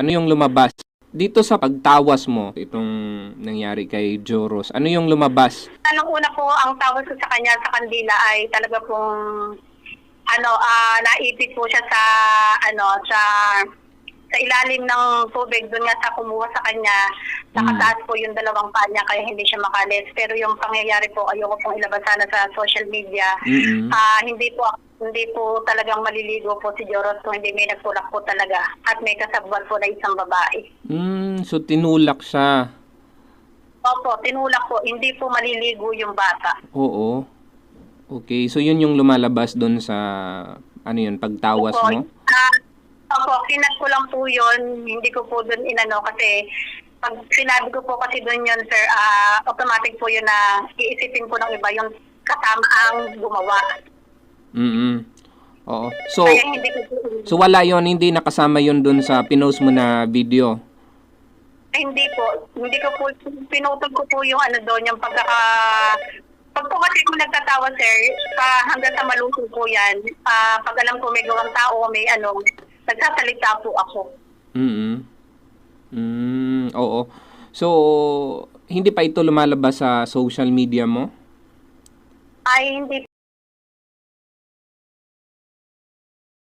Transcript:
Ano yung lumabas? Dito sa pagtawas mo, itong nangyari kay Joros, ano yung lumabas? Anong una po, ang tawag ko sa kanya sa kandila ay talaga pong naipit po siya sa ilalim ng tubig doon nga sa kumuha sa kanya. Nakataas po yung dalawang paa niya kaya hindi siya makalis. Pero yung pangyayari po, ayoko pong ilabas sana sa social media. Hindi po talagang maliligo po si Joros kung hindi may nagtulak po talaga. At may kasabwat po na isang babae. So tinulak siya. Opo, tinulak po. Hindi po maliligo yung bata. Oo. Okay, so yun yung lumalabas doon sa, pagtawas Opo, mo? opo, kinat ko lang po yun. Hindi ko po doon inano kasi pag sinabi ko po kasi doon yun, sir, automatic po yun na iisipin po ng iba yung kasama ang gumawa. Oo. So, Kaya hindi ko po, so wala yon, hindi nakasama yon doon sa pinost mo na video? hindi ko po, pinutol ko po yung doon, yung pag po kasi kung nagtatawa, sir, hanggang sa malusog po yan, pag alam ko may gawang tao, may nagsasalita po ako. Oo. So, hindi pa ito lumalabas sa social media mo? Ay, hindi